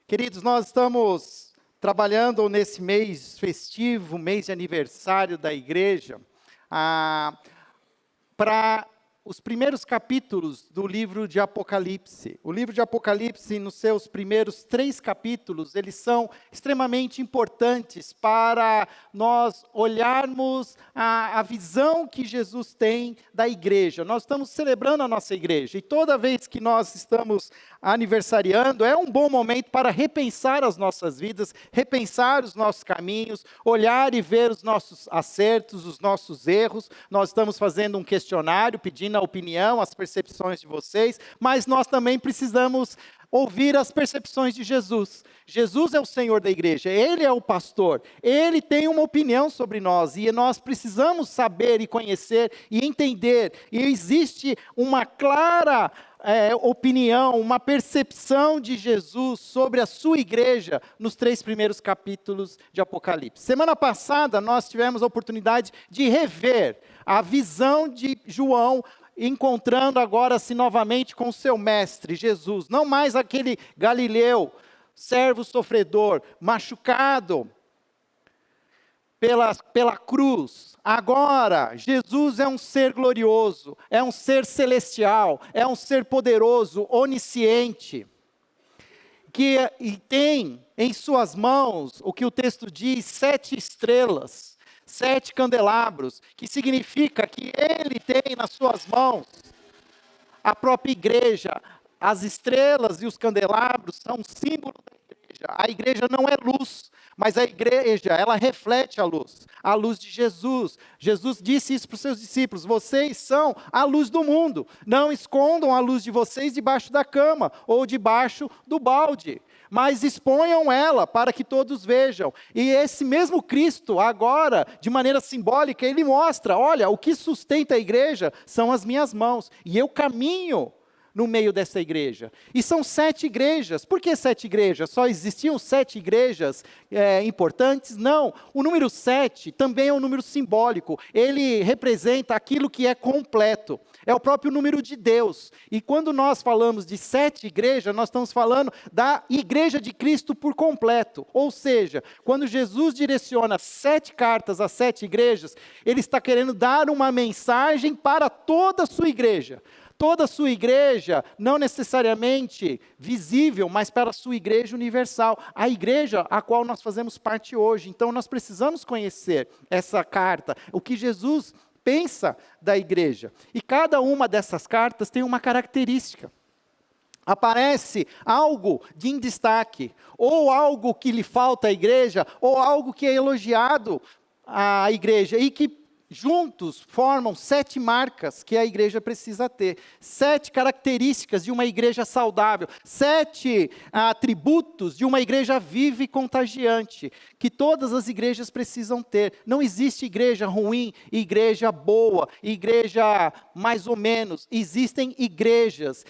Queridos, nós estamos trabalhando nesse mês festivo, mês de aniversário da igreja, para os primeiros capítulos do livro de Apocalipse. O livro de Apocalipse, nos seus primeiros 3 capítulos, eles são extremamente importantes para nós olharmos a visão que Jesus tem da igreja. Nós estamos celebrando a nossa igreja, e toda vez que nós estamos aniversariando, é um bom momento para repensar as nossas vidas, repensar os nossos caminhos, olhar e ver os nossos acertos, os nossos erros. Nós estamos fazendo um questionário, pedindo a opinião, as percepções de vocês, mas nós também precisamos ouvir as percepções de Jesus. Jesus é o Senhor da igreja, Ele é o pastor, Ele tem uma opinião sobre nós, e nós precisamos saber e conhecer e entender, e existe uma clara opinião, uma percepção de Jesus sobre a sua igreja nos 3 primeiros capítulos de Apocalipse. Semana passada nós tivemos a oportunidade de rever a visão de João, encontrando agora-se novamente com o seu mestre, Jesus. Não mais aquele Galileu, servo sofredor, machucado pela cruz. Agora, Jesus é um ser glorioso, é um ser celestial, é um ser poderoso, onisciente, e tem em suas mãos, o que o texto diz, 7 estrelas, 7 candelabros, que significa que Ele tem nas suas mãos a própria igreja. As estrelas e os candelabros são símbolo da igreja. A igreja não é luz, mas a igreja, ela reflete a luz de Jesus. Jesus disse isso para os seus discípulos: vocês são a luz do mundo, não escondam a luz de vocês debaixo da cama, ou debaixo do balde, mas exponham ela para que todos vejam. E esse mesmo Cristo, agora, de maneira simbólica, Ele mostra: olha, o que sustenta a igreja são as minhas mãos, e eu caminho no meio dessa igreja. E são 7 igrejas. Por que 7 igrejas? Só existiam 7 igrejas importantes? Não. O número 7 também é um número simbólico. Ele representa aquilo que é completo. É o próprio número de Deus. E quando nós falamos de 7 igrejas, nós estamos falando da igreja de Cristo por completo. Ou seja, quando Jesus direciona 7 cartas a 7 igrejas, Ele está querendo dar uma mensagem para toda a sua igreja. Toda a sua igreja, não necessariamente visível, mas para a sua igreja universal. A igreja a qual nós fazemos parte hoje. Então nós precisamos conhecer essa carta, o que Jesus pensa da igreja. E cada uma dessas cartas tem uma característica. Aparece algo de destaque, ou algo que lhe falta à igreja, ou algo que é elogiado à igreja, e que juntos formam 7 marcas que a igreja precisa ter, 7 características de uma igreja saudável, 7 atributos de uma igreja viva e contagiante, que todas as igrejas precisam ter. Não existe igreja ruim, igreja boa, igreja mais ou menos. Existem igrejas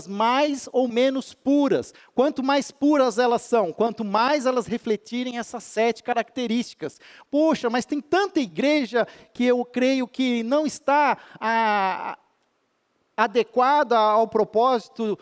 mais ou menos puras. Quanto mais puras elas são, quanto mais elas refletirem essas 7 características. Poxa, mas tem tanta igreja que eu creio que não está adequada ao propósito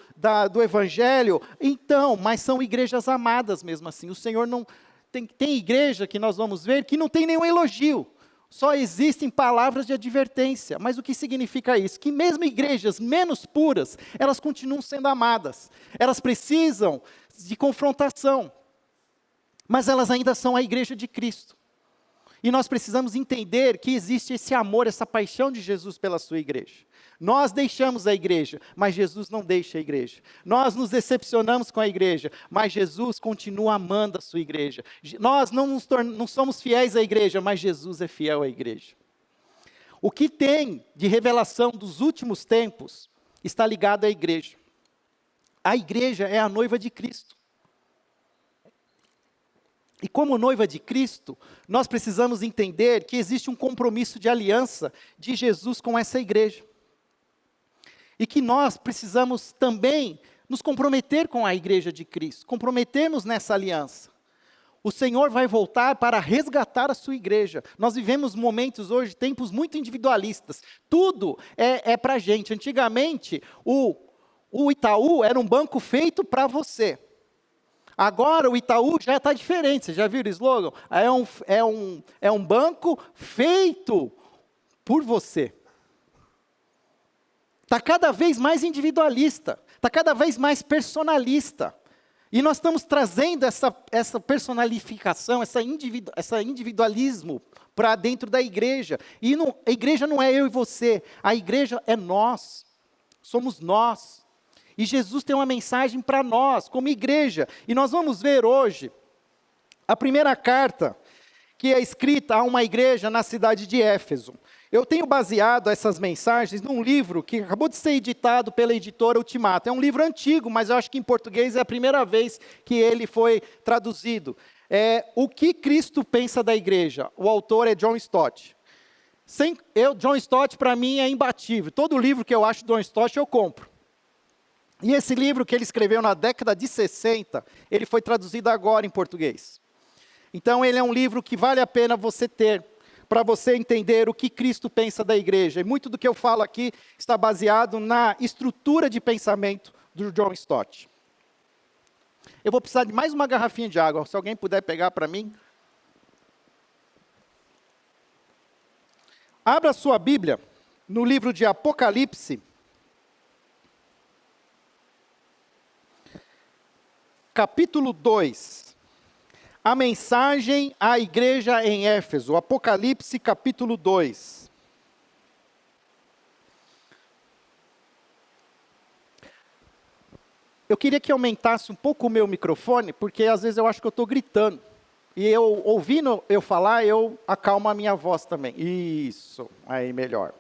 do Evangelho. Então, mas são igrejas amadas mesmo assim. O Senhor não... Tem igreja que nós vamos ver que não tem nenhum elogio. Só existem palavras de advertência. Mas o que significa isso? Que mesmo igrejas menos puras, elas continuam sendo amadas. Elas precisam de confrontação. Mas elas ainda são a igreja de Cristo. E nós precisamos entender que existe esse amor, essa paixão de Jesus pela sua igreja. Nós deixamos a igreja, mas Jesus não deixa a igreja. Nós nos decepcionamos com a igreja, mas Jesus continua amando a sua igreja. Nós não somos fiéis à igreja, mas Jesus é fiel à igreja. O que tem de revelação dos últimos tempos está ligado à igreja. A igreja é a noiva de Cristo. E como noiva de Cristo, nós precisamos entender que existe um compromisso de aliança de Jesus com essa igreja. E que nós precisamos também nos comprometer com a igreja de Cristo, comprometermos nessa aliança. O Senhor vai voltar para resgatar a sua igreja. Nós vivemos momentos hoje, tempos muito individualistas. Tudo é para a gente. Antigamente, o Itaú era um banco feito para você. Agora o Itaú já está diferente, você já viu o slogan? É um banco feito por você. Está cada vez mais individualista, está cada vez mais personalista. E nós estamos trazendo essa personalificação, esse individualismo para dentro da igreja. E a igreja não é eu e você, a igreja é nós, somos nós. E Jesus tem uma mensagem para nós, como igreja. E nós vamos ver hoje a primeira carta que é escrita a uma igreja na cidade de Éfeso. Eu tenho baseado essas mensagens num livro que acabou de ser editado pela editora Ultimato. É um livro antigo, mas eu acho que em português é a primeira vez que ele foi traduzido. O que Cristo pensa da igreja? O autor é John Stott. John Stott, para mim, é imbatível. Todo livro que eu acho de John Stott, eu compro. E esse livro que ele escreveu na década de 60, ele foi traduzido agora em português. Então, ele é um livro que vale a pena você ter, para você entender o que Cristo pensa da igreja. E muito do que eu falo aqui está baseado na estrutura de pensamento do John Stott. Eu vou precisar de mais uma garrafinha de água, se alguém puder pegar para mim. Abra sua Bíblia no livro de Apocalipse, capítulo 2. A mensagem à igreja em Éfeso, Apocalipse capítulo 2. Eu queria que aumentasse um pouco o meu microfone, porque às vezes eu acho que eu estou gritando. E eu, ouvindo eu falar, eu acalmo a minha voz também. Isso, aí melhor.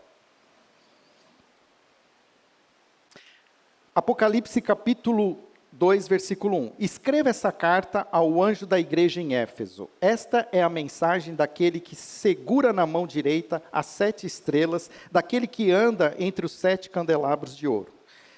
Apocalipse capítulo 2, versículo 1. Escreva essa carta ao anjo da igreja em Éfeso. Esta é a mensagem daquele que segura na mão direita as 7 estrelas, daquele que anda entre os 7 candelabros de ouro.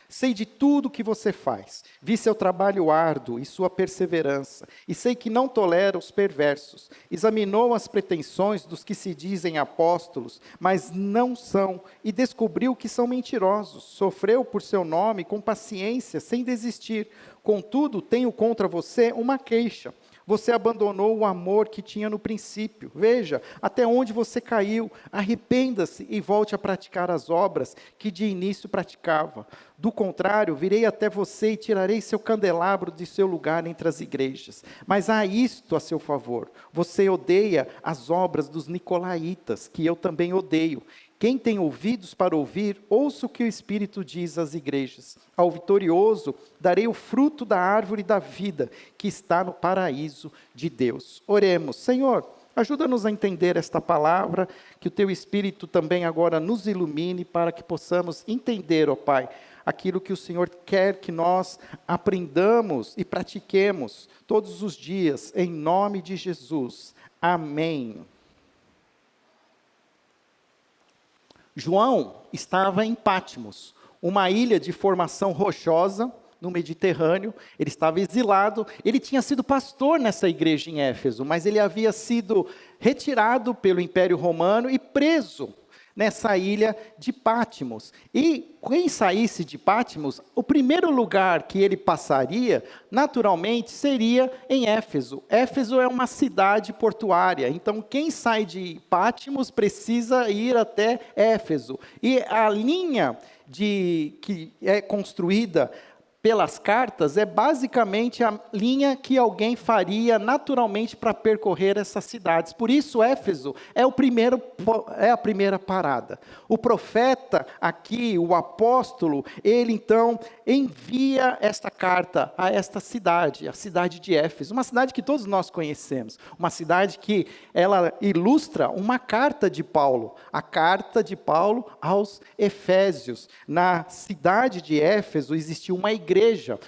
Sei de tudo o que você faz, vi seu trabalho árduo e sua perseverança, e sei que não tolera os perversos. Examinou as pretensões dos que se dizem apóstolos, mas não são, e descobriu que são mentirosos. Sofreu por seu nome com paciência, sem desistir. Contudo, tenho contra você uma queixa. Você abandonou o amor que tinha no princípio. Veja, até onde você caiu. Arrependa-se e volte a praticar as obras que de início praticava. Do contrário, virei até você e tirarei seu candelabro de seu lugar entre as igrejas. Mas há isto a seu favor. Você odeia as obras dos nicolaítas, que eu também odeio. Quem tem ouvidos para ouvir, ouça o que o Espírito diz às igrejas. Ao vitorioso, darei o fruto da árvore da vida, que está no paraíso de Deus. Oremos. Senhor, ajuda-nos a entender esta palavra, que o Teu Espírito também agora nos ilumine, para que possamos entender, ó Pai, aquilo que o Senhor quer que nós aprendamos e pratiquemos todos os dias, em nome de Jesus. Amém. João estava em Patmos, uma ilha de formação rochosa no Mediterrâneo. Ele estava exilado, ele tinha sido pastor nessa igreja em Éfeso, mas ele havia sido retirado pelo Império Romano e preso nessa ilha de Patmos. E quem saísse de Patmos, o primeiro lugar que ele passaria, naturalmente, seria em Éfeso. Éfeso é uma cidade portuária, então quem sai de Patmos precisa ir até Éfeso. E a linha que é construída pelas cartas, é basicamente a linha que alguém faria naturalmente para percorrer essas cidades. Por isso, Éfeso é a primeira parada. O profeta aqui, o apóstolo, ele então envia esta carta a esta cidade, a cidade de Éfeso, uma cidade que todos nós conhecemos, uma cidade que ela ilustra uma carta de Paulo, a carta de Paulo aos Efésios. Na cidade de Éfeso existia uma igreja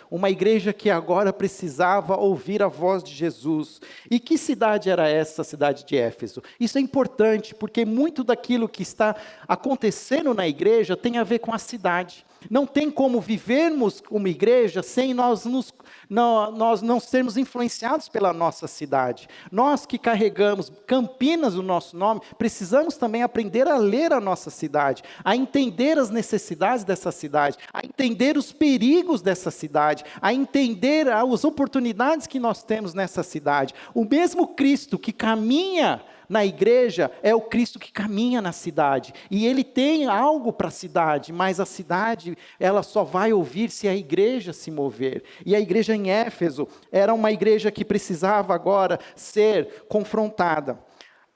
que agora precisava ouvir a voz de Jesus. E que cidade era essa, a cidade de Éfeso? Isso é importante, porque muito daquilo que está acontecendo na igreja tem a ver com a cidade. Não tem como vivermos como igreja sem nós nos nós não sermos influenciados pela nossa cidade. Nós que carregamos Campinas no nosso nome, precisamos também aprender a ler a nossa cidade, a entender as necessidades dessa cidade, a entender os perigos dessa cidade, a entender as oportunidades que nós temos nessa cidade. O mesmo Cristo que caminha na igreja é o Cristo que caminha na cidade, e Ele tem algo para a cidade, mas a cidade, ela só vai ouvir se a igreja se mover. E a igreja em Éfeso era uma igreja que precisava agora ser confrontada.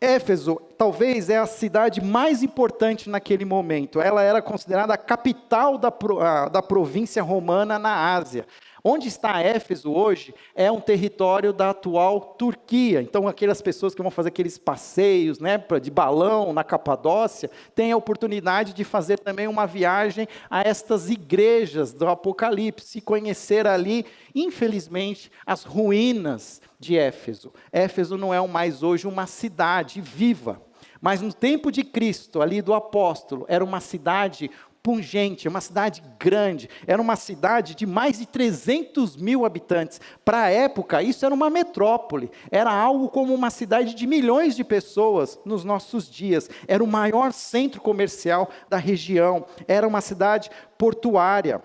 Éfeso, talvez, é a cidade mais importante naquele momento. Ela era considerada a capital da província romana na Ásia. Onde está Éfeso hoje é um território da atual Turquia. Então, aquelas pessoas que vão fazer aqueles passeios, né, de balão na Capadócia, têm a oportunidade de fazer também uma viagem a estas igrejas do Apocalipse, e conhecer ali, infelizmente, as ruínas de Éfeso. Éfeso não é mais hoje uma cidade viva, mas no tempo de Cristo, ali do apóstolo, era uma cidade pungente, uma cidade grande, era uma cidade de mais de 300 mil habitantes. Para a época, isso era uma metrópole, era algo como uma cidade de milhões de pessoas nos nossos dias, era o maior centro comercial da região, era uma cidade portuária.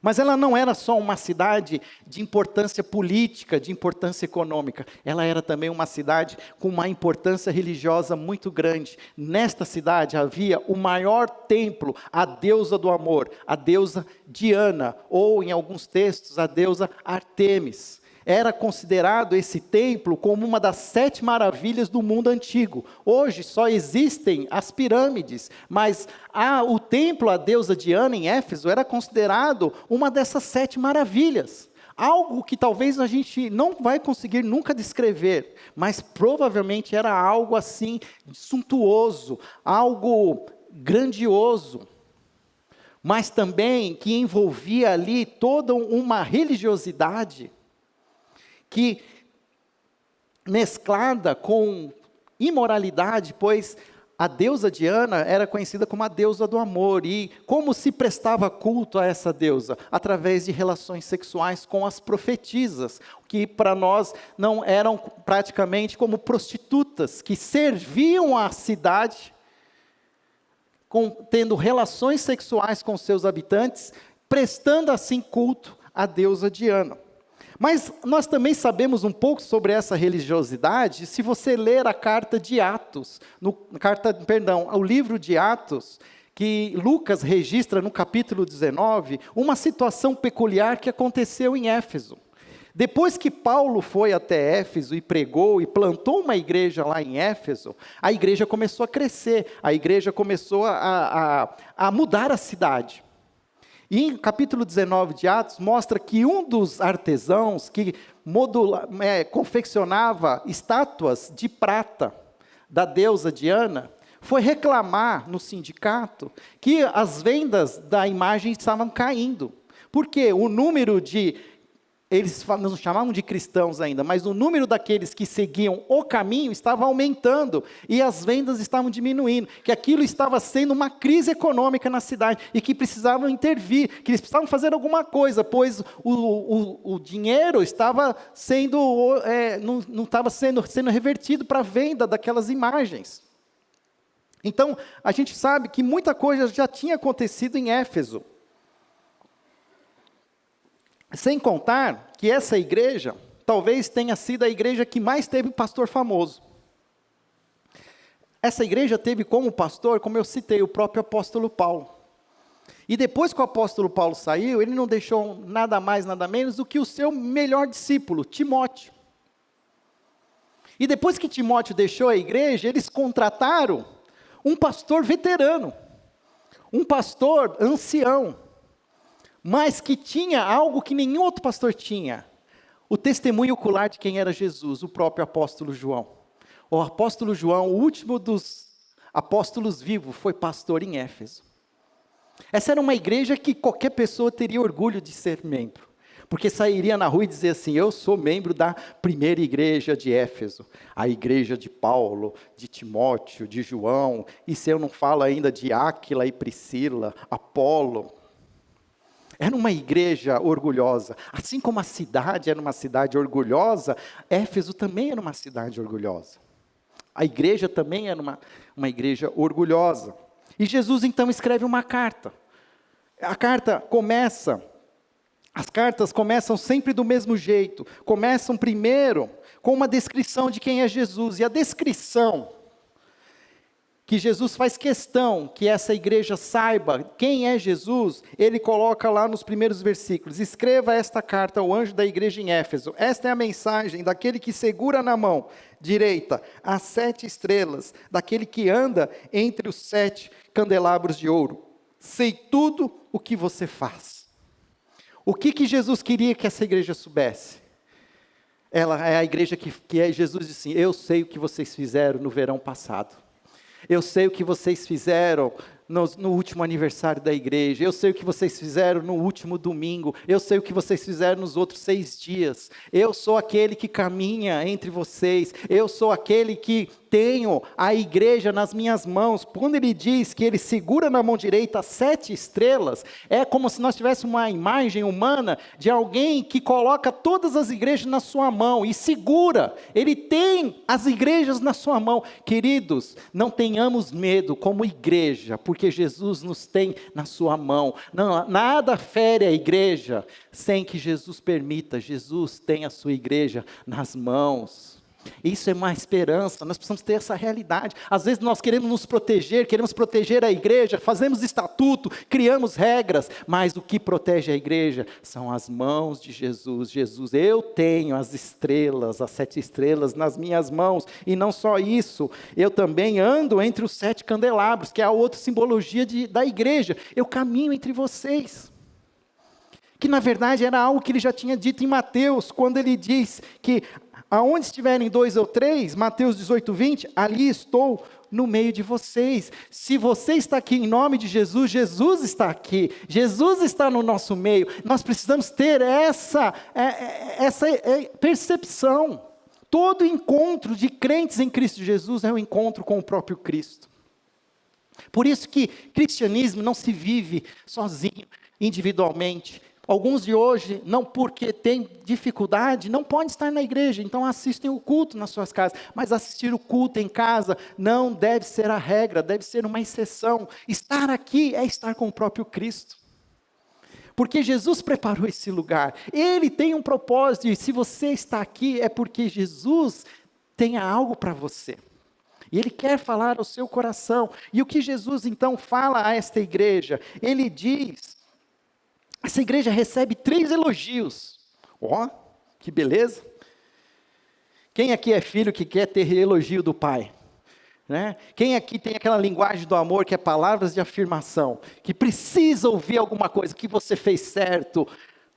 Mas ela não era só uma cidade de importância política, de importância econômica. Ela era também uma cidade com uma importância religiosa muito grande. Nesta cidade havia o maior templo, a deusa do amor, a deusa Diana, ou em alguns textos, a deusa Artemis. Era considerado esse templo como uma das 7 maravilhas do mundo antigo. Hoje só existem as pirâmides, mas o templo, a deusa Diana em Éfeso, era considerado uma dessas 7 maravilhas. Algo que talvez a gente não vai conseguir nunca descrever, mas provavelmente era algo assim suntuoso, algo grandioso, mas também que envolvia ali toda uma religiosidade, que mesclada com imoralidade, pois a deusa Diana era conhecida como a deusa do amor. E como se prestava culto a essa deusa? Através de relações sexuais com as profetisas, que para nós não eram praticamente como prostitutas, que serviam à cidade, tendo relações sexuais com seus habitantes, prestando assim culto à deusa Diana. Mas nós também sabemos um pouco sobre essa religiosidade, se você ler a carta de Atos, o livro de Atos, que Lucas registra no capítulo 19, uma situação peculiar que aconteceu em Éfeso. Depois que Paulo foi até Éfeso e pregou e plantou uma igreja lá em Éfeso, a igreja começou a crescer, a igreja começou a mudar a cidade. E em capítulo 19 de Atos, mostra que um dos artesãos que confeccionava estátuas de prata da deusa Diana, foi reclamar no sindicato que as vendas da imagem estavam caindo. Porque o número eles não chamavam de cristãos ainda, mas o número daqueles que seguiam o caminho estava aumentando, e as vendas estavam diminuindo, que aquilo estava sendo uma crise econômica na cidade, e que precisavam intervir, que eles precisavam fazer alguma coisa, pois o dinheiro estava não estava sendo revertido para a venda daquelas imagens. Então, a gente sabe que muita coisa já tinha acontecido em Éfeso. Sem contar que essa igreja, talvez tenha sido a igreja que mais teve pastor famoso. Essa igreja teve como pastor, como eu citei, o próprio apóstolo Paulo. E depois que o apóstolo Paulo saiu, ele não deixou nada mais, nada menos do que o seu melhor discípulo, Timóteo. E depois que Timóteo deixou a igreja, eles contrataram um pastor veterano, um pastor ancião, mas que tinha algo que nenhum outro pastor tinha: o testemunho ocular de quem era Jesus, o próprio apóstolo João. O apóstolo João, o último dos apóstolos vivos, foi pastor em Éfeso. Essa era uma igreja que qualquer pessoa teria orgulho de ser membro, porque sairia na rua e dizia assim: eu sou membro da primeira igreja de Éfeso, a igreja de Paulo, de Timóteo, de João, e se eu não falo ainda de Áquila e Priscila, Apolo. Era uma igreja orgulhosa. Assim como a cidade era uma cidade orgulhosa, Éfeso também era uma cidade orgulhosa. A igreja também era uma igreja orgulhosa. E Jesus então escreve uma carta. As cartas começam sempre do mesmo jeito. Começam primeiro com uma descrição de quem é Jesus. E a descrição que Jesus faz questão que essa igreja saiba quem é Jesus, ele coloca lá nos primeiros versículos: escreva esta carta ao anjo da igreja em Éfeso. Esta é a mensagem daquele que segura na mão direita as 7 estrelas, daquele que anda entre os 7 candelabros de ouro. Sei tudo o que você faz. O que Jesus queria que essa igreja soubesse? Ela é a igreja que Jesus disse assim: eu sei o que vocês fizeram no verão passado. Eu sei o que vocês fizeram no último aniversário da igreja. Eu sei o que vocês fizeram no último domingo. Eu sei o que vocês fizeram nos outros 6 dias. Eu sou aquele que caminha entre vocês. Eu sou aquele que tenho a igreja nas minhas mãos. Quando ele diz que ele segura na mão direita as 7 estrelas, é como se nós tivéssemos uma imagem humana de alguém que coloca todas as igrejas na sua mão e segura. Ele tem as igrejas na sua mão. Queridos, não tenhamos medo como igreja, porque Jesus nos tem na sua mão. Não, nada fere a igreja sem que Jesus permita. Jesus tem a sua igreja nas mãos. Isso é uma esperança, nós precisamos ter essa realidade. Às vezes nós queremos proteger a igreja, fazemos estatuto, criamos regras, mas o que protege a igreja são as mãos de Jesus. Jesus, eu tenho as estrelas, as 7 estrelas nas minhas mãos, e não só isso, eu também ando entre os 7 candelabros, que é a outra simbologia da igreja. Eu caminho entre vocês. Que na verdade era algo que ele já tinha dito em Mateus, quando ele diz que aonde estiverem 2 ou 3, Mateus 18, 20, ali estou no meio de vocês. Se você está aqui em nome de Jesus, Jesus está aqui, Jesus está no nosso meio. Nós precisamos ter essa percepção. Todo encontro de crentes em Cristo Jesus é um encontro com o próprio Cristo. Por isso que cristianismo não se vive sozinho, individualmente. Alguns de hoje, não porque têm dificuldade, não podem estar na igreja, então assistem o culto nas suas casas. Mas assistir o culto em casa não deve ser a regra, deve ser uma exceção. Estar aqui é estar com o próprio Cristo. Porque Jesus preparou esse lugar. Ele tem um propósito, e se você está aqui é porque Jesus tem algo para você. E Ele quer falar ao seu coração. E o que Jesus então fala a esta igreja? Ele diz... Essa igreja recebe 3 elogios. Ó, que beleza. Quem aqui é filho que quer ter elogio do pai? Né? Quem aqui tem aquela linguagem do amor que é palavras de afirmação? Que precisa ouvir alguma coisa, que você fez certo.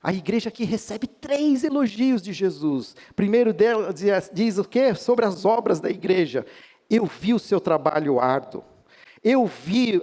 A igreja aqui recebe 3 elogios de Jesus. Primeiro dela diz o quê? Sobre as obras da igreja. Eu vi o seu trabalho árduo. Eu vi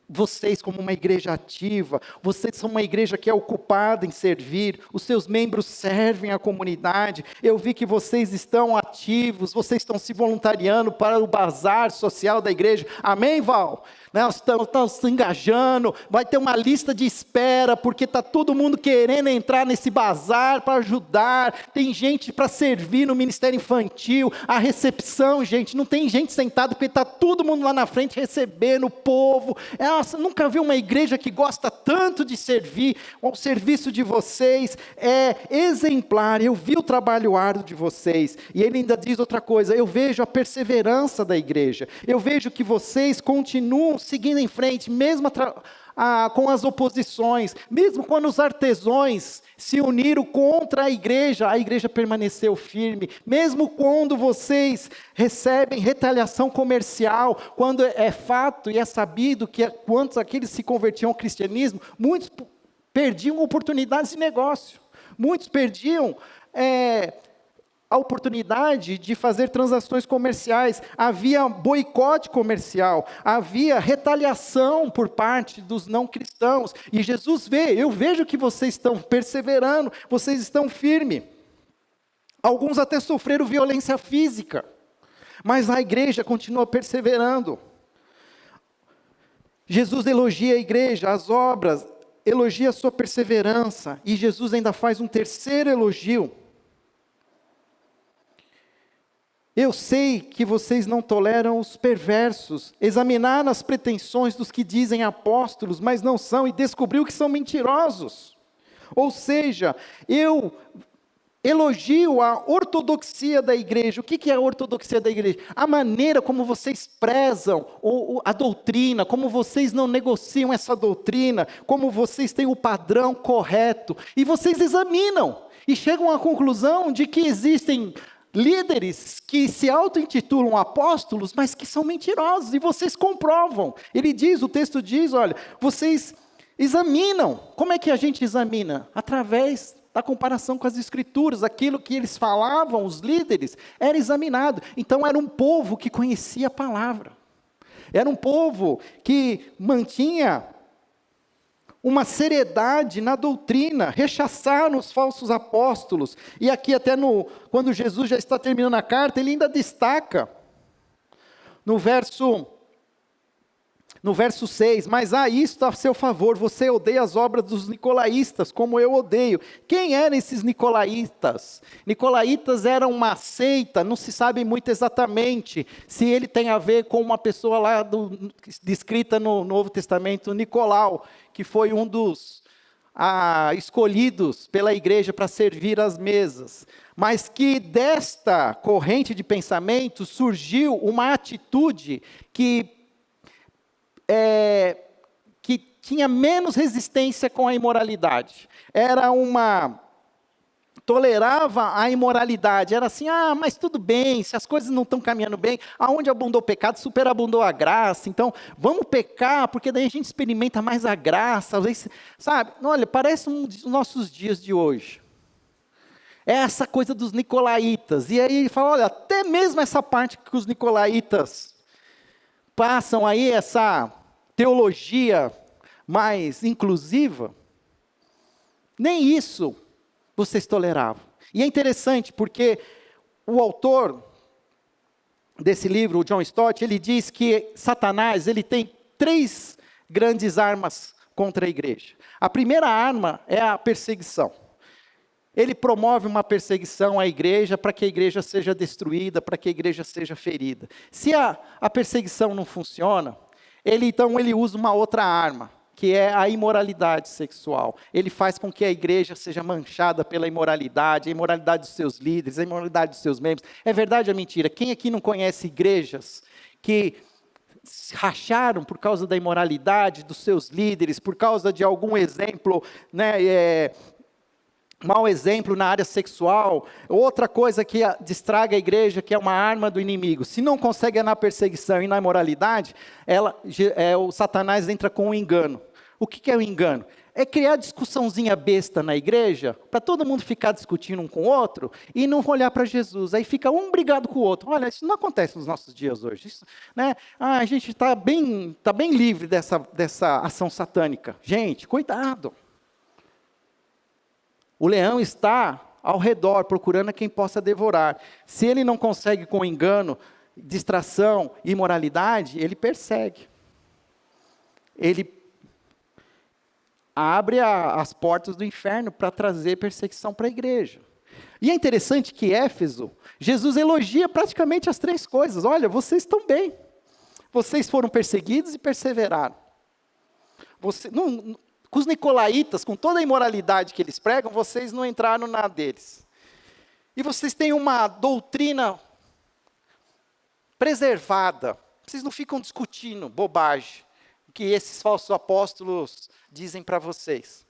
vocês como uma igreja ativa, vocês são uma igreja que é ocupada em servir, os seus membros servem a comunidade, eu vi que vocês estão ativos, vocês estão se voluntariando para o bazar social da igreja, amém, Val? Nós estamos se engajando, vai ter uma lista de espera, porque está todo mundo querendo entrar nesse bazar para ajudar, tem gente para servir no ministério infantil, a recepção, gente, não tem gente sentada, porque está todo mundo lá na frente recebendo o povo. Nossa, nunca vi uma igreja que gosta tanto de servir. O serviço de vocês é exemplar, eu vi o trabalho árduo de vocês, e ele ainda diz outra coisa, eu vejo a perseverança da igreja, eu vejo que vocês continuam seguindo em frente, mesmo com as oposições, mesmo quando os artesãos se uniram contra a igreja permaneceu firme, mesmo quando vocês recebem retaliação comercial, quando é fato e é sabido que quantos aqueles se convertiam ao cristianismo, muitos perdiam oportunidades de negócio, muitos perdiam a oportunidade de fazer transações comerciais, havia boicote comercial, havia retaliação por parte dos não cristãos, e Jesus eu vejo que vocês estão perseverando, vocês estão firmes, alguns até sofreram violência física, mas a igreja continua perseverando. Jesus elogia a igreja, as obras, elogia a sua perseverança, e Jesus ainda faz um terceiro elogio. Eu sei que vocês não toleram os perversos, examinaram as pretensões dos que dizem apóstolos, mas não são, e descobriu que são mentirosos. Ou seja, eu elogio a ortodoxia da igreja. O que é a ortodoxia da igreja? A maneira como vocês prezam a doutrina, como vocês não negociam essa doutrina, como vocês têm o padrão correto, e vocês examinam, e chegam à conclusão de que existem líderes que se auto-intitulam apóstolos, mas que são mentirosos, e vocês comprovam. O texto diz, olha, vocês examinam. Como é que a gente examina? Através da comparação com as escrituras. Aquilo que eles falavam, os líderes, era examinado. Então era um povo que conhecia a palavra. Era um povo que mantinha uma seriedade na doutrina, rechaçaram os falsos apóstolos. E aqui até quando Jesus já está terminando a carta, ele ainda destaca, no verso 6, mas há isto a seu favor, você odeia as obras dos nicolaítas, como eu odeio. Quem eram esses nicolaítas? Nicolaítas eram uma seita, não se sabe muito exatamente se ele tem a ver com uma pessoa lá descrita no Novo Testamento, Nicolau, que foi um dos escolhidos pela igreja para servir às mesas. Mas que desta corrente de pensamento surgiu uma atitude que tinha menos resistência com a imoralidade. Tolerava a imoralidade. Era assim, mas tudo bem, se as coisas não estão caminhando bem, aonde abundou o pecado, superabundou a graça. Então, vamos pecar, porque daí a gente experimenta mais a graça. Sabe, olha, parece um dos nossos dias de hoje. É essa coisa dos nicolaítas. E aí ele fala, olha, até mesmo essa parte que os nicolaítas passam aí, essa teologia mais inclusiva, nem isso vocês toleravam. E é interessante porque o autor desse livro, o John Stott, ele diz que Satanás, ele tem 3 grandes armas contra a igreja. A primeira arma é a perseguição. Ele promove uma perseguição à igreja para que a igreja seja destruída, para que a igreja seja ferida. Se a perseguição não funciona, então ele usa uma outra arma, que é a imoralidade sexual. Ele faz com que a igreja seja manchada pela imoralidade, a imoralidade dos seus líderes, a imoralidade dos seus membros. É verdade ou mentira? Quem aqui não conhece igrejas que racharam por causa da imoralidade dos seus líderes, por causa de algum exemplo, mau exemplo na área sexual? Outra coisa que destraga a igreja, que é uma arma do inimigo. Se não consegue na perseguição e na imoralidade, o Satanás entra com o engano. O que é o engano? É criar discussãozinha besta na igreja, para todo mundo ficar discutindo um com o outro, e não olhar para Jesus. Aí fica um brigado com o outro. Olha, isso não acontece nos nossos dias hoje. Isso, né? A gente está bem livre dessa ação satânica. Gente, cuidado. O leão está ao redor, procurando a quem possa devorar. Se ele não consegue com engano, distração, imoralidade, ele persegue. Ele abre as portas do inferno para trazer perseguição para a igreja. E é interessante que Éfeso, Jesus elogia praticamente as 3 coisas. Olha, vocês estão bem. Vocês foram perseguidos e perseveraram. Com os nicolaítas, com toda a imoralidade que eles pregam, vocês não entraram na deles. E vocês têm uma doutrina preservada. Vocês não ficam discutindo bobagem que esses falsos apóstolos dizem para vocês.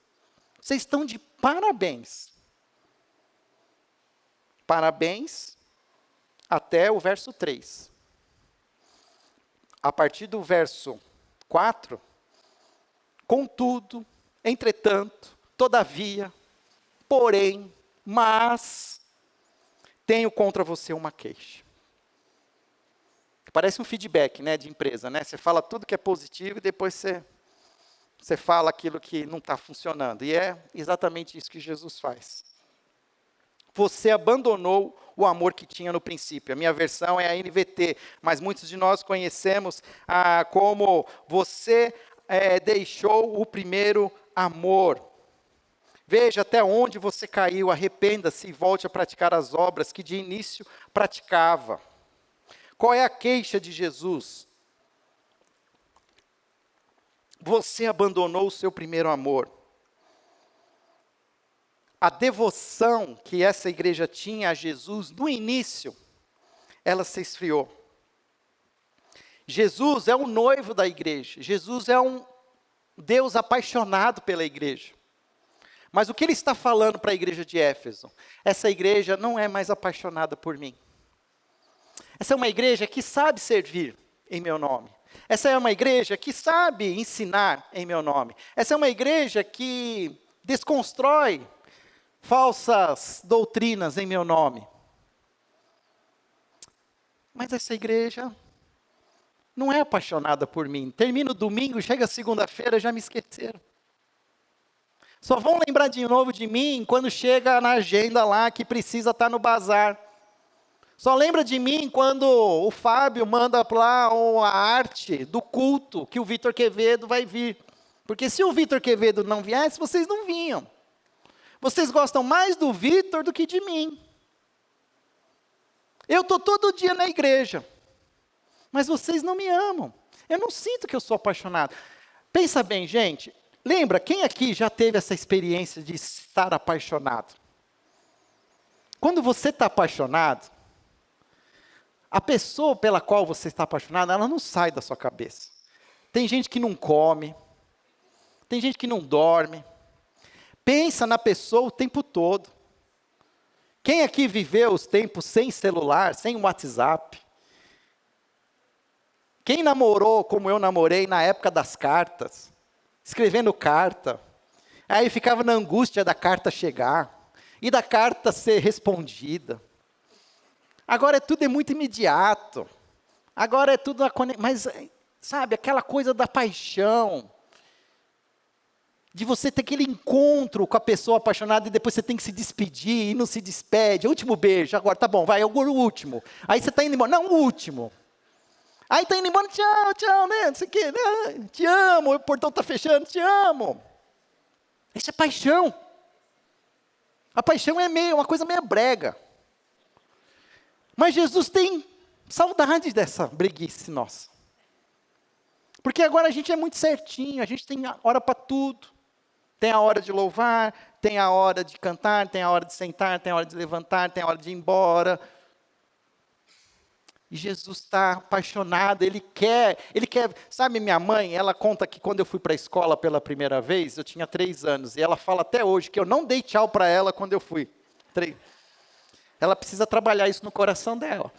Vocês estão de parabéns. Parabéns até o verso 3. A partir do verso 4, contudo, entretanto, todavia, porém, mas, tenho contra você uma queixa. Parece um feedback, né, de empresa, né? Você fala tudo que é positivo e depois você fala aquilo que não está funcionando. E é exatamente isso que Jesus faz. Você abandonou o amor que tinha no princípio. A minha versão é a NVT, mas muitos de nós conhecemos como você deixou o primeiro amor. Veja até onde você caiu, arrependa-se e volte a praticar as obras que de início praticava. Qual é a queixa de Jesus? Você abandonou o seu primeiro amor. A devoção que essa igreja tinha a Jesus, no início, ela se esfriou. Jesus é o noivo da igreja. Jesus é um Deus apaixonado pela igreja. Mas o que ele está falando para a igreja de Éfeso? Essa igreja não é mais apaixonada por mim. Essa é uma igreja que sabe servir em meu nome. Essa é uma igreja que sabe ensinar em meu nome. Essa é uma igreja que desconstrói falsas doutrinas em meu nome. Mas essa igreja não é apaixonada por mim. Termina o domingo, chega segunda-feira, já me esqueceram. Só vão lembrar de novo de mim quando chega na agenda lá que precisa estar no bazar. Só lembra de mim quando o Fábio manda lá a arte do culto que o Vitor Quevedo vai vir. Porque se o Vitor Quevedo não viesse, vocês não vinham. Vocês gostam mais do Vitor do que de mim. Eu estou todo dia na igreja. Mas vocês não me amam. Eu não sinto que eu sou apaixonado. Pensa bem, gente. Lembra, quem aqui já teve essa experiência de estar apaixonado? Quando você está apaixonado, a pessoa pela qual você está apaixonado, ela não sai da sua cabeça. Tem gente que não come, tem gente que não dorme, pensa na pessoa o tempo todo. Quem aqui viveu os tempos sem celular, sem WhatsApp? Quem namorou como eu namorei na época das cartas? Escrevendo carta, aí ficava na angústia da carta chegar, e da carta ser respondida. Agora tudo é muito imediato, agora é tudo, mas sabe, aquela coisa da paixão, de você ter aquele encontro com a pessoa apaixonada, e depois você tem que se despedir, e não se despede, último beijo, agora tá bom, vai, agora o último, aí você está indo embora, não, o último. Aí está indo embora, tchau, tchau, né? Não sei o quê, né? Te amo, o portão está fechando, te amo. Isso é paixão. A paixão é uma coisa meio brega. Mas Jesus tem saudade dessa breguice nossa. Porque agora a gente é muito certinho, a gente tem hora para tudo. Tem a hora de louvar, tem a hora de cantar, tem a hora de sentar, tem a hora de levantar, tem a hora de ir embora. E Jesus está apaixonado, Ele quer, sabe, minha mãe, ela conta que quando eu fui para a escola pela primeira vez, eu tinha 3 anos, e ela fala até hoje que eu não dei tchau para ela quando eu fui. Ela precisa trabalhar isso no coração dela.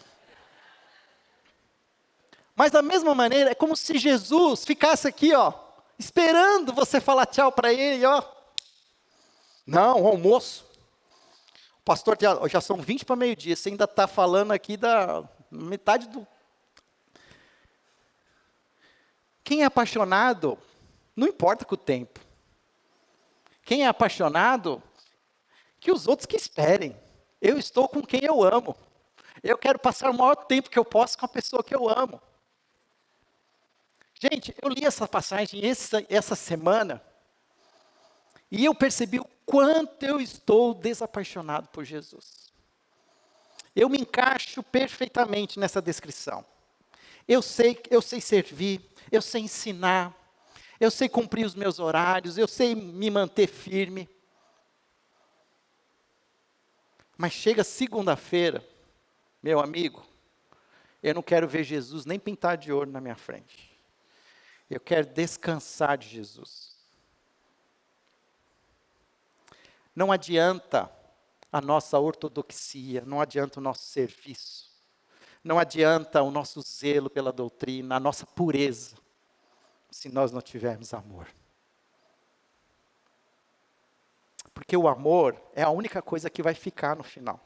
Mas da mesma maneira, é como se Jesus ficasse aqui, ó, esperando você falar tchau para Ele, ó. Não, almoço. Pastor, já são 20 para meio-dia, você ainda está falando aqui da metade do... Quem é apaixonado, não importa com o tempo. Quem é apaixonado, que os outros que esperem. Eu estou com quem eu amo. Eu quero passar o maior tempo que eu posso com a pessoa que eu amo. Gente, eu li essa passagem essa semana, e eu percebi o quanto eu estou desapaixonado por Jesus. Eu me encaixo perfeitamente nessa descrição. Eu sei servir, eu sei ensinar, eu sei cumprir os meus horários, eu sei me manter firme. Mas chega segunda-feira, meu amigo, eu não quero ver Jesus nem pintar de ouro na minha frente. Eu quero descansar de Jesus. Não adianta a nossa ortodoxia, não adianta o nosso serviço, não adianta o nosso zelo pela doutrina, a nossa pureza, se nós não tivermos amor. Porque o amor é a única coisa que vai ficar no final.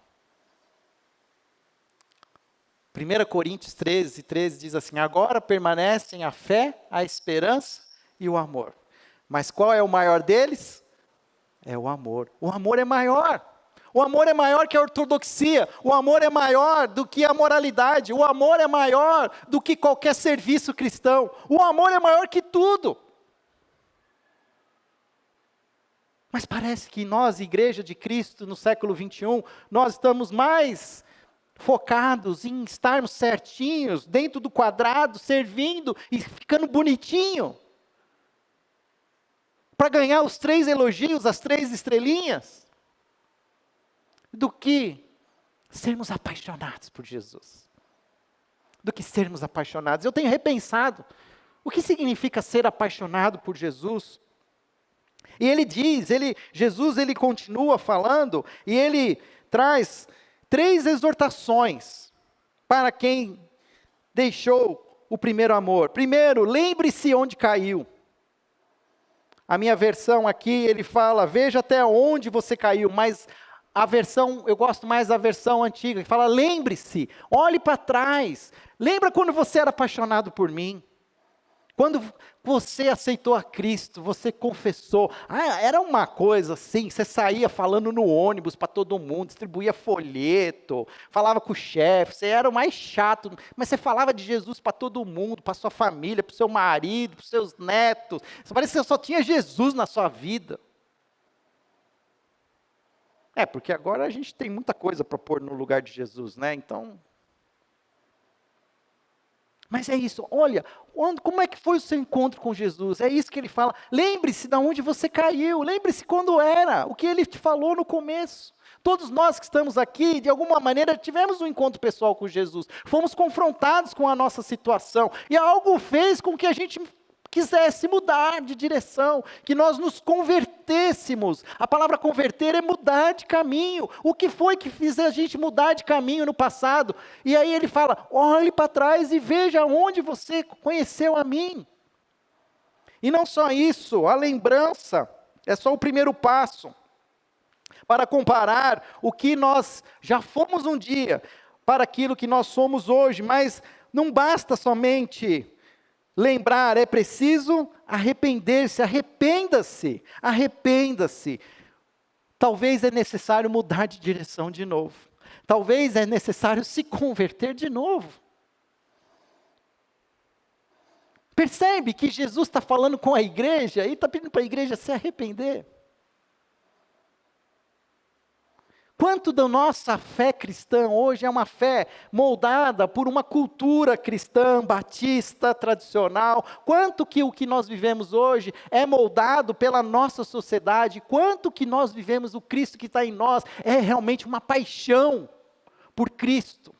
1 Coríntios 13 diz assim: agora permanecem a fé, a esperança e o amor. Mas qual é o maior deles? É o amor. O amor é maior. O amor é maior que a ortodoxia, o amor é maior do que a moralidade, o amor é maior do que qualquer serviço cristão, o amor é maior que tudo. Mas parece que nós, Igreja de Cristo, no século 21, nós estamos mais focados em estarmos certinhos, dentro do quadrado, servindo e ficando bonitinho, para ganhar os 3 elogios, as 3 estrelinhas, do que sermos apaixonados por Jesus. Do que sermos apaixonados. Eu tenho repensado, o que significa ser apaixonado por Jesus? E ele diz, Jesus continua falando, e ele traz 3 exortações para quem deixou o primeiro amor. Primeiro, lembre-se onde caiu. A minha versão aqui, ele fala, veja até onde você caiu, mas eu gosto mais da versão antiga, que fala, lembre-se, olhe para trás, lembra quando você era apaixonado por mim? Quando você aceitou a Cristo, você confessou, era uma coisa assim, você saía falando no ônibus para todo mundo, distribuía folheto, falava com o chefe, você era o mais chato, mas você falava de Jesus para todo mundo, para sua família, para o seu marido, para os seus netos, parece que você só tinha Jesus na sua vida. Porque agora a gente tem muita coisa para pôr no lugar de Jesus, né? Então... Mas é isso, olha, como é que foi o seu encontro com Jesus? É isso que ele fala, lembre-se de onde você caiu, lembre-se quando era, o que ele te falou no começo. Todos nós que estamos aqui, de alguma maneira, tivemos um encontro pessoal com Jesus, fomos confrontados com a nossa situação, e algo fez com que a gente quisesse mudar de direção, que nós nos convertêssemos. A palavra converter é mudar de caminho. O que foi que fez a gente mudar de caminho no passado? E aí ele fala, olhe para trás e veja onde você conheceu a mim. E não só isso, a lembrança é só o primeiro passo para comparar o que nós já fomos um dia para aquilo que nós somos hoje, mas não basta somente lembrar, é preciso arrepender-se, arrependa-se. Talvez é necessário mudar de direção de novo. Talvez é necessário se converter de novo. Percebe que Jesus está falando com a igreja e está pedindo para a igreja se arrepender. Quanto da nossa fé cristã hoje é uma fé moldada por uma cultura cristã, batista, tradicional? Quanto que o que nós vivemos hoje é moldado pela nossa sociedade? Quanto que nós vivemos o Cristo que está em nós é realmente uma paixão por Cristo?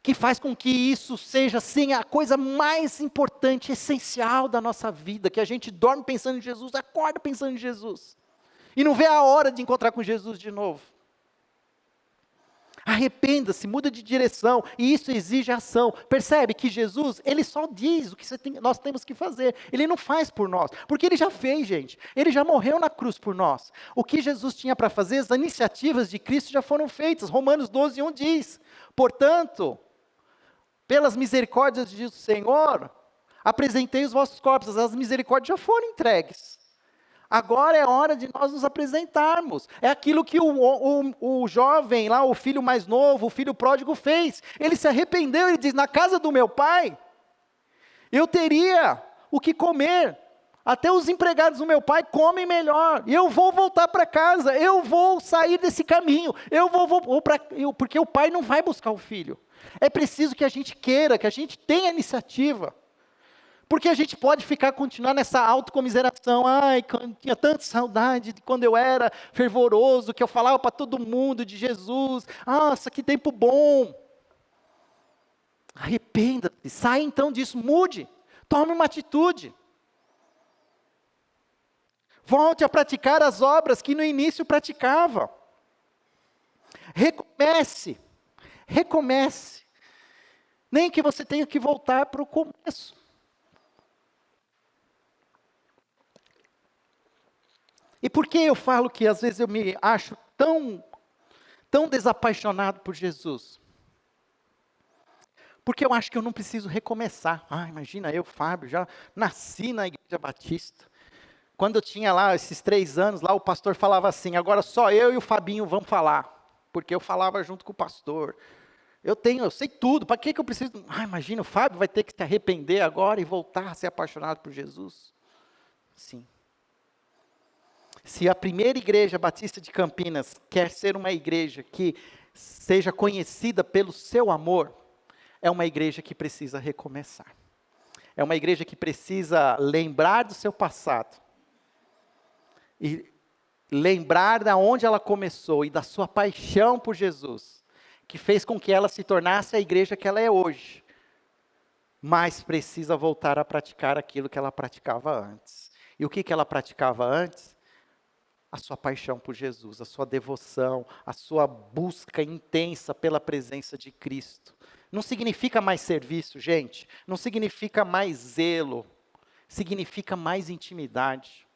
Que faz com que isso seja, sim, a coisa mais importante, essencial da nossa vida, que a gente dorme pensando em Jesus, acorda pensando em Jesus. E não vê a hora de encontrar com Jesus de novo. Arrependa-se, muda de direção, e isso exige ação. Percebe que Jesus, ele só diz o que nós temos que fazer. Ele não faz por nós, porque ele já fez, gente. Ele já morreu na cruz por nós. O que Jesus tinha para fazer, as iniciativas de Cristo já foram feitas. Romanos 12:1 diz, portanto, pelas misericórdias do Senhor, apresentei os vossos corpos, as misericórdias já foram entregues. Agora é hora de nós nos apresentarmos. É aquilo que o jovem lá, o filho mais novo, o filho pródigo fez. Ele se arrependeu, ele diz, na casa do meu pai, eu teria o que comer. Até os empregados do meu pai comem melhor. E eu vou voltar para casa, eu vou sair desse caminho. Porque o pai não vai buscar o filho. É preciso que a gente queira, que a gente tenha iniciativa. Porque a gente pode continuar nessa autocomiseração. Ai, tinha tanta saudade de quando eu era fervoroso, que eu falava para todo mundo de Jesus. Nossa, que tempo bom. Arrependa-se, saia então disso, mude, tome uma atitude. Volte a praticar as obras que no início praticava. Recomece. Nem que você tenha que voltar para o começo. E por que eu falo que às vezes eu me acho tão desapaixonado por Jesus? Porque eu acho que eu não preciso recomeçar. Imagina eu, Fábio, já nasci na Igreja Batista. Quando eu tinha lá esses 3 anos, lá o pastor falava assim, agora só eu e o Fabinho vamos falar. Porque eu falava junto com o pastor. Eu sei tudo, para que eu preciso? Imagina, o Fábio vai ter que se arrepender agora e voltar a ser apaixonado por Jesus. Sim. Se a primeira igreja batista de Campinas quer ser uma igreja que seja conhecida pelo seu amor, é uma igreja que precisa recomeçar. É uma igreja que precisa lembrar do seu passado. E lembrar de onde ela começou e da sua paixão por Jesus, que fez com que ela se tornasse a igreja que ela é hoje. Mas precisa voltar a praticar aquilo que ela praticava antes. E o que ela praticava antes? A sua paixão por Jesus, a sua devoção, a sua busca intensa pela presença de Cristo. Não significa mais serviço, gente. Não significa mais zelo. Significa mais intimidade.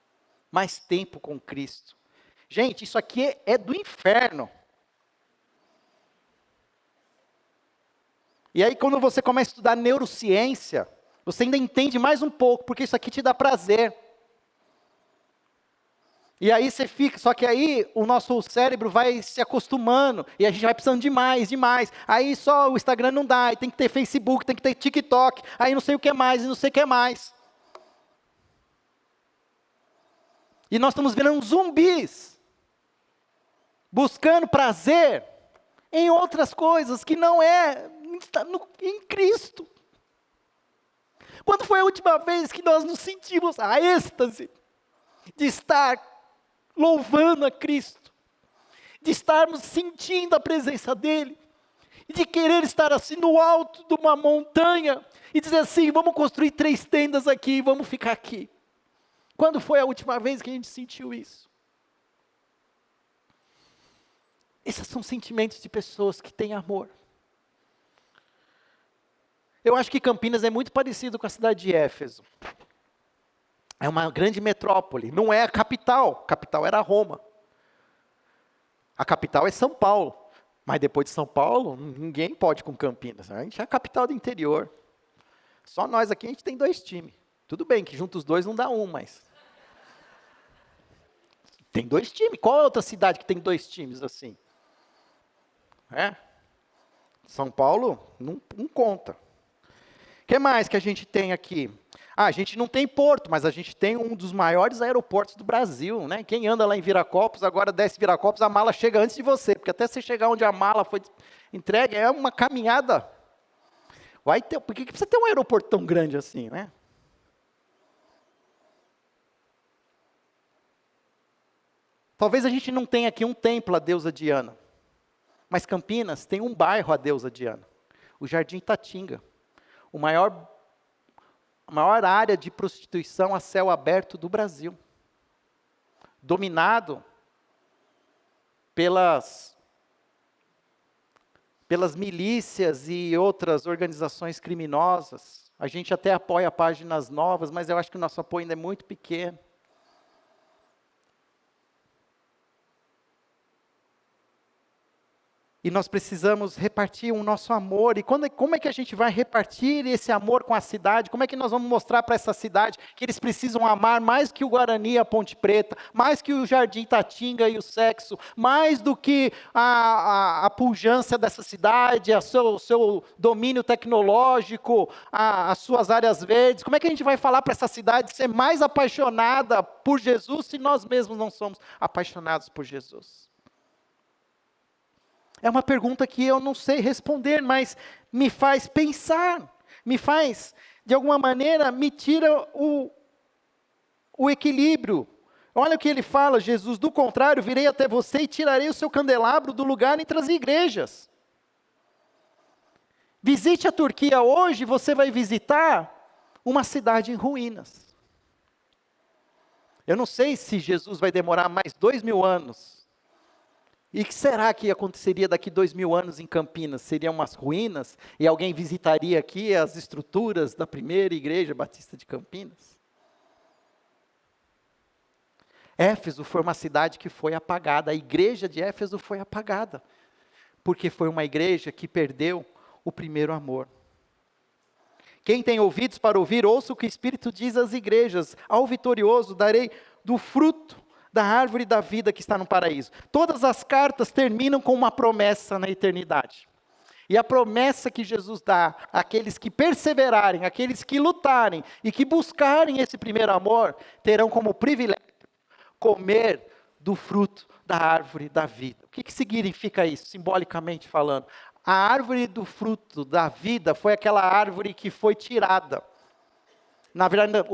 Mais tempo com Cristo. Gente, isso aqui é do inferno. E aí quando você começa a estudar neurociência, você ainda entende mais um pouco, porque isso aqui te dá prazer. E aí você fica, só que aí o nosso cérebro vai se acostumando, e a gente vai precisando de mais, de mais. Aí só o Instagram não dá, aí tem que ter Facebook, tem que ter TikTok, aí não sei o que mais, e não sei o que mais. E nós estamos virando zumbis, buscando prazer em outras coisas que não é em Cristo. Quando foi a última vez que nós nos sentimos a êxtase de estar louvando a Cristo, de estarmos sentindo a presença dEle, e de querer estar assim no alto de uma montanha, e dizer assim, vamos construir 3 tendas aqui, vamos ficar aqui. Quando foi a última vez que a gente sentiu isso? Esses são sentimentos de pessoas que têm amor. Eu acho que Campinas é muito parecido com a cidade de Éfeso. É uma grande metrópole, não é a capital era Roma. A capital é São Paulo, mas depois de São Paulo, ninguém pode com Campinas. A gente é a capital do interior. Só nós aqui, a gente tem 2 times. Tudo bem que juntos os 2 não dá 1, mas... Tem 2 times. Qual é outra cidade que tem 2 times assim? São Paulo não conta. O que mais que a gente tem aqui? A gente não tem porto, mas a gente tem um dos maiores aeroportos do Brasil, né? Quem anda lá em Viracopos, agora desce Viracopos, a mala chega antes de você, porque até você chegar onde a mala foi entregue, é uma caminhada. Por que precisa ter um aeroporto tão grande assim, né? Talvez a gente não tenha aqui um templo à deusa Diana, mas Campinas tem um bairro à deusa Diana, o Jardim Itatinga, a maior área de prostituição a céu aberto do Brasil, dominado pelas milícias e outras organizações criminosas. A gente até apoia páginas novas, mas eu acho que o nosso apoio ainda é muito pequeno. E nós precisamos repartir o nosso amor. E como é que a gente vai repartir esse amor com a cidade? Como é que nós vamos mostrar para essa cidade que eles precisam amar mais que o Guarani e a Ponte Preta, mais que o Jardim Itatinga e o sexo, mais do que a pujança dessa cidade, o seu domínio tecnológico, as suas áreas verdes? Como é que a gente vai falar para essa cidade ser mais apaixonada por Jesus se nós mesmos não somos apaixonados por Jesus? É uma pergunta que eu não sei responder, mas me faz pensar, me faz, de alguma maneira, me tira o equilíbrio. Olha o que ele fala, Jesus, do contrário, virei até você e tirarei o seu candelabro do lugar entre as igrejas. Visite a Turquia hoje, você vai visitar uma cidade em ruínas. Eu não sei se Jesus vai demorar mais 2000 anos. E o que será que aconteceria daqui 2000 anos em Campinas? Seriam umas ruínas? E alguém visitaria aqui as estruturas da primeira igreja batista de Campinas? Éfeso foi uma cidade que foi apagada. A igreja de Éfeso foi apagada. Porque foi uma igreja que perdeu o primeiro amor. Quem tem ouvidos para ouvir, ouça o que o Espírito diz às igrejas. Ao vitorioso darei do fruto da árvore da vida que está no paraíso. Todas as cartas terminam com uma promessa na eternidade. E a promessa que Jesus dá àqueles que perseverarem, àqueles que lutarem e que buscarem esse primeiro amor, terão como privilégio comer do fruto da árvore da vida. O que significa isso, simbolicamente falando? A árvore do fruto da vida foi aquela árvore que foi tirada. Na verdade,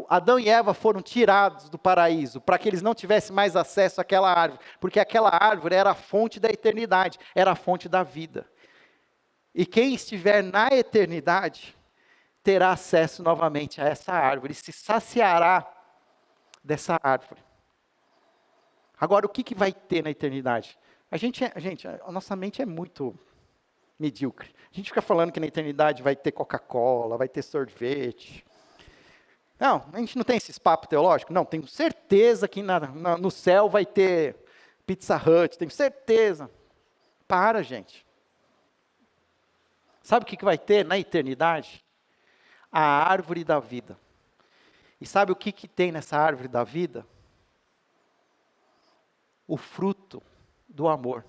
Adão e Eva foram tirados do paraíso, para que eles não tivessem mais acesso àquela árvore, porque aquela árvore era a fonte da eternidade, era a fonte da vida. E quem estiver na eternidade, terá acesso novamente a essa árvore, se saciará dessa árvore. Agora, o que vai ter na eternidade? A nossa mente é muito medíocre. A gente fica falando que na eternidade vai ter Coca-Cola, vai ter sorvete. Não, a gente não tem esses papos teológicos? Não, tenho certeza que no céu vai ter Pizza Hut, tenho certeza. Para, gente. Sabe o que vai ter na eternidade? A árvore da vida. E sabe o que tem nessa árvore da vida? O fruto do amor.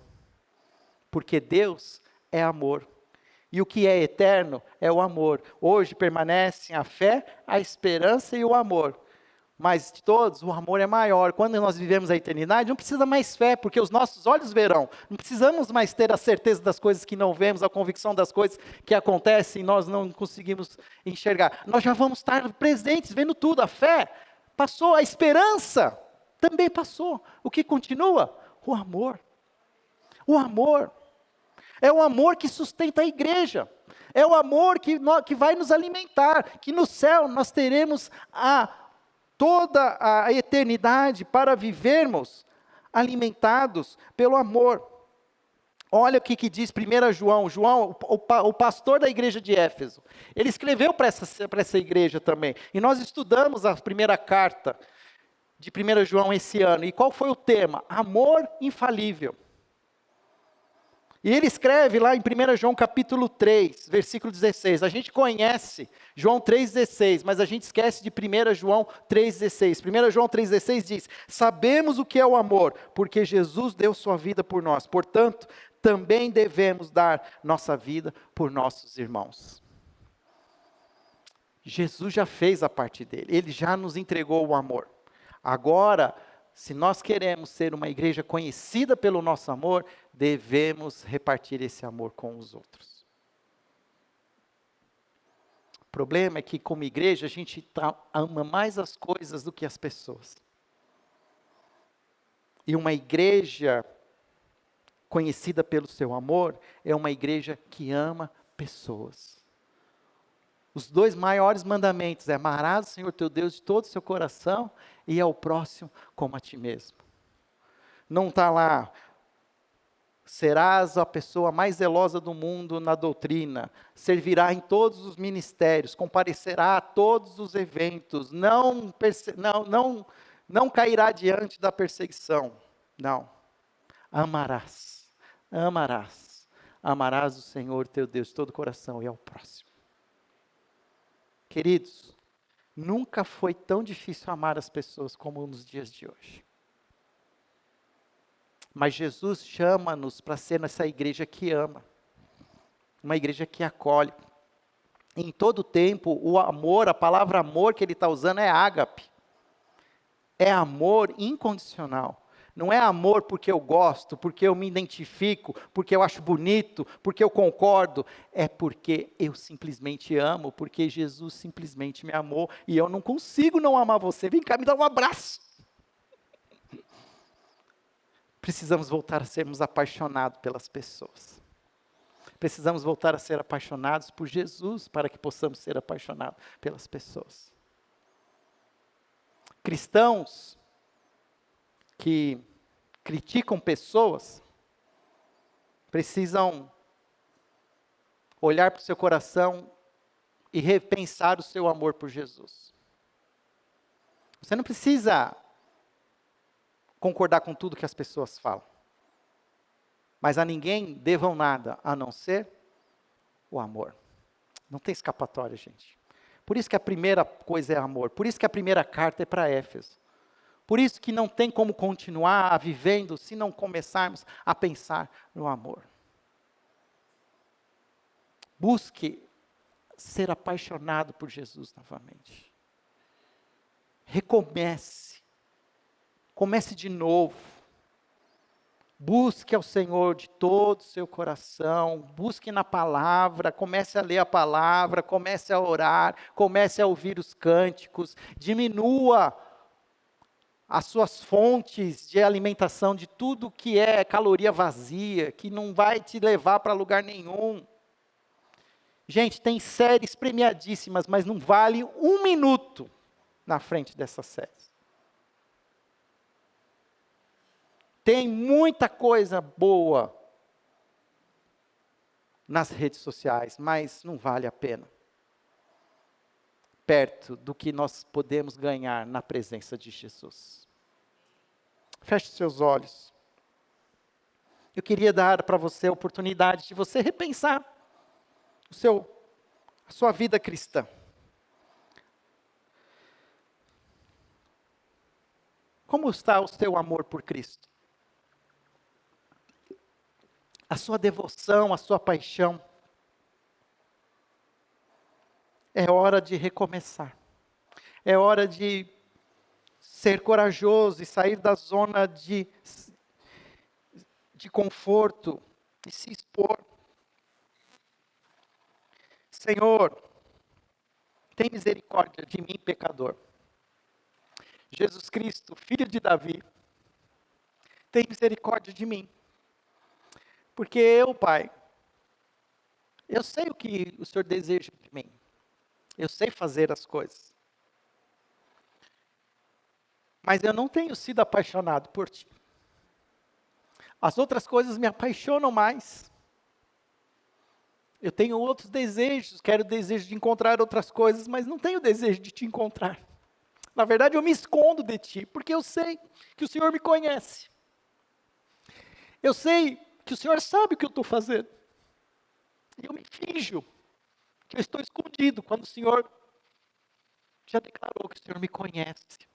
Porque Deus é amor. E o que é eterno é o amor. Hoje permanecem a fé, a esperança e o amor. Mas de todos, o amor é maior. Quando nós vivemos a eternidade, não precisa mais fé, porque os nossos olhos verão. Não precisamos mais ter a certeza das coisas que não vemos, a convicção das coisas que acontecem e nós não conseguimos enxergar. Nós já vamos estar presentes, vendo tudo. A fé passou, a esperança também passou. O que continua? O amor. O amor. É o amor que sustenta a igreja. É o amor que vai nos alimentar. Que no céu nós teremos toda a eternidade para vivermos alimentados pelo amor. Olha o que diz 1 João. João, o pastor da igreja de Éfeso. Ele escreveu para essa igreja também. E nós estudamos a primeira carta de 1 João esse ano. E qual foi o tema? Amor infalível. E ele escreve lá em 1 João capítulo 3, versículo 16. A gente conhece João 3,16, mas a gente esquece de 1 João 3,16. 1 João 3,16 diz: sabemos o que é o amor, porque Jesus deu sua vida por nós. Portanto, também devemos dar nossa vida por nossos irmãos. Jesus já fez a parte dele. Ele já nos entregou o amor. Agora, se nós queremos ser uma igreja conhecida pelo nosso amor, devemos repartir esse amor com os outros. O problema é que, como igreja, a gente ama mais as coisas do que as pessoas. E uma igreja conhecida pelo seu amor é uma igreja que ama pessoas. Os 2 maiores mandamentos é: amarás o Senhor teu Deus de todo o seu coração e ao próximo como a ti mesmo. Não está lá, serás a pessoa mais zelosa do mundo na doutrina, servirá em todos os ministérios, comparecerá a todos os eventos, não cairá diante da perseguição. Não. Amarás o Senhor teu Deus de todo o coração e ao próximo. Queridos, nunca foi tão difícil amar as pessoas como nos dias de hoje. Mas Jesus chama-nos para ser essa igreja que ama, uma igreja que acolhe. Em todo tempo, o amor, a palavra amor que ele está usando é ágape. É amor incondicional. Não é amor porque eu gosto, porque eu me identifico, porque eu acho bonito, porque eu concordo. É porque eu simplesmente amo, porque Jesus simplesmente me amou. E eu não consigo não amar você. Vem cá, me dá um abraço. Precisamos voltar a sermos apaixonados pelas pessoas. Precisamos voltar a ser apaixonados por Jesus, para que possamos ser apaixonados pelas pessoas. Cristãos que criticam pessoas, precisam olhar para o seu coração e repensar o seu amor por Jesus. Você não precisa concordar com tudo que as pessoas falam, mas a ninguém devam nada, a não ser o amor. Não tem escapatória, gente. Por isso que a primeira coisa é amor, por isso que a primeira carta é para Éfeso. Por isso que não tem como continuar vivendo se não começarmos a pensar no amor. Busque ser apaixonado por Jesus novamente. Recomece. Comece de novo. Busque ao Senhor de todo o seu coração, busque na palavra, comece a ler a palavra, comece a orar, comece a ouvir os cânticos, diminua as suas fontes de alimentação de tudo que é caloria vazia, que não vai te levar para lugar nenhum. Gente, tem séries premiadíssimas, mas não vale um minuto na frente dessas séries. Tem muita coisa boa nas redes sociais, mas não vale a pena. Perto do que nós podemos ganhar na presença de Jesus. Feche seus olhos. Eu queria dar para você a oportunidade de você repensar a sua vida cristã. Como está o seu amor por Cristo? A sua devoção, a sua paixão. É hora de recomeçar. É hora de ser corajoso e sair da zona de conforto e se expor. Senhor, tem misericórdia de mim, pecador. Jesus Cristo, filho de Davi, tem misericórdia de mim. Porque eu, Pai, eu sei o que o Senhor deseja de mim. Eu sei fazer as coisas. Mas eu não tenho sido apaixonado por Ti. As outras coisas me apaixonam mais. Eu tenho outros desejos, quero o desejo de encontrar outras coisas, mas não tenho o desejo de Te encontrar. Na verdade, eu me escondo de Ti, porque eu sei que o Senhor me conhece. Eu sei que o Senhor sabe o que eu estou fazendo. E eu me finjo que eu estou escondido, quando o Senhor já declarou que o Senhor me conhece.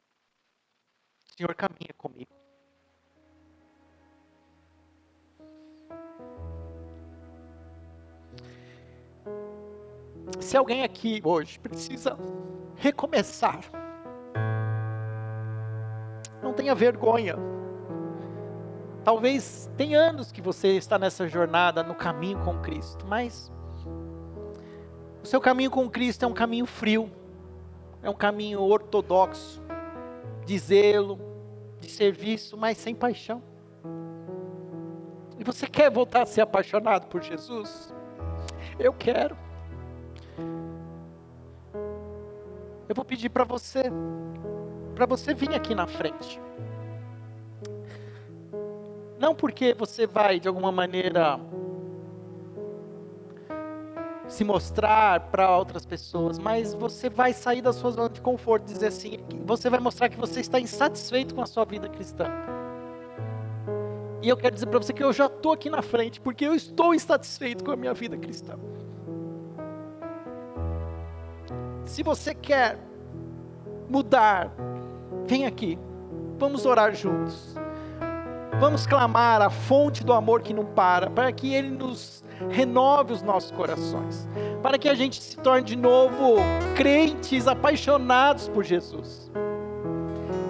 O Senhor caminha comigo. Se alguém aqui hoje precisa recomeçar, não tenha vergonha. Talvez tenha anos que você está nessa jornada, no caminho com Cristo, mas o seu caminho com Cristo é um caminho frio, é um caminho ortodoxo, de zelo, de serviço, mas sem paixão. E você quer voltar a ser apaixonado por Jesus? Eu quero. Eu vou pedir para você vir aqui na frente. Não porque você vai, de alguma maneira, se mostrar para outras pessoas, mas você vai sair da sua zona de conforto, dizer assim, você vai mostrar que você está insatisfeito com a sua vida cristã. E eu quero dizer para você que eu já estou aqui na frente, porque eu estou insatisfeito com a minha vida cristã. Se você quer mudar, vem aqui, vamos orar juntos. Vamos clamar a fonte do amor que não para que Ele nos renove os nossos corações, para que a gente se torne de novo crentes apaixonados por Jesus.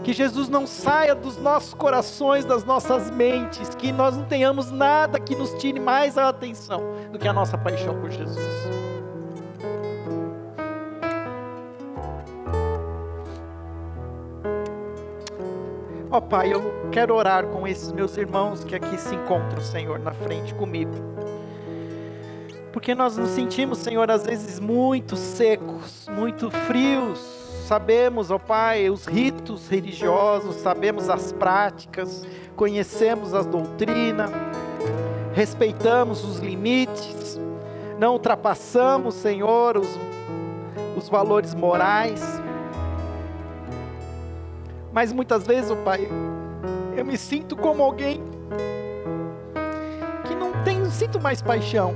Que Jesus não saia dos nossos corações, das nossas mentes, que nós não tenhamos nada que nos tire mais a atenção do que a nossa paixão por Jesus. Ó Pai, eu quero orar com esses meus irmãos que aqui se encontram, Senhor, na frente comigo. Porque nós nos sentimos, Senhor, às vezes muito secos, muito frios. Sabemos, ó Pai, os ritos religiosos, sabemos as práticas, conhecemos as doutrinas, respeitamos os limites, não ultrapassamos, Senhor, os valores morais. Mas muitas vezes, ó Pai, eu me sinto como alguém que não sinto mais paixão.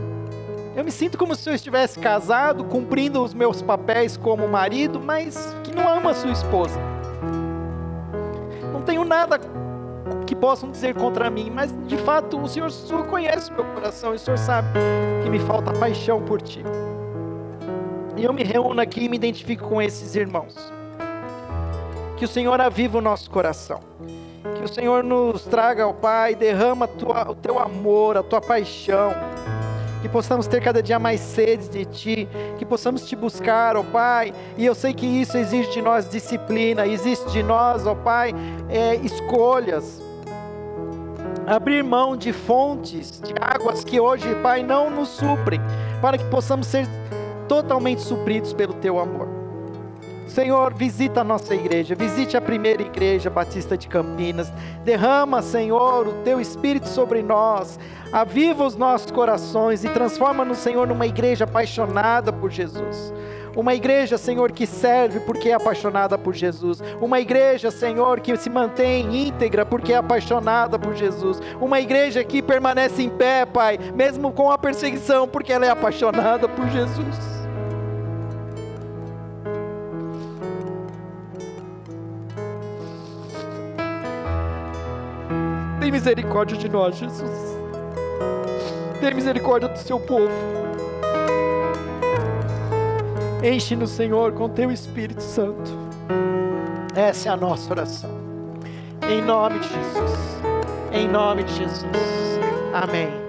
Eu me sinto como se eu estivesse casado, cumprindo os meus papéis como marido, mas que não ama a sua esposa. Não tenho nada que possam dizer contra mim, mas de fato o Senhor conhece o meu coração e o Senhor sabe que me falta paixão por Ti. E eu me reúno aqui e me identifico com esses irmãos. Que o Senhor aviva o nosso coração. o Senhor nos traga, ó Pai, derrama o Teu amor, a Tua paixão, que possamos ter cada dia mais sede de Ti, que possamos Te buscar, ó Pai, e eu sei que isso exige de nós disciplina, existe de nós, ó Pai, escolhas, abrir mão de fontes, de águas que hoje, Pai, não nos suprem, para que possamos ser totalmente supridos pelo Teu amor. Senhor, visita a nossa igreja, visite a primeira igreja batista de Campinas, derrama, Senhor, o Teu Espírito sobre nós, aviva os nossos corações e transforma-nos, Senhor, numa igreja apaixonada por Jesus. Uma igreja, Senhor, que serve porque é apaixonada por Jesus. Uma igreja, Senhor, que se mantém íntegra porque é apaixonada por Jesus. Uma igreja que permanece em pé, Pai, mesmo com a perseguição, porque ela é apaixonada por Jesus. Tem misericórdia de nós, Jesus. Tem misericórdia do Seu povo. Enche-nos, Senhor, com Teu Espírito Santo. Essa é a nossa oração. Em nome de Jesus. Em nome de Jesus. Amém.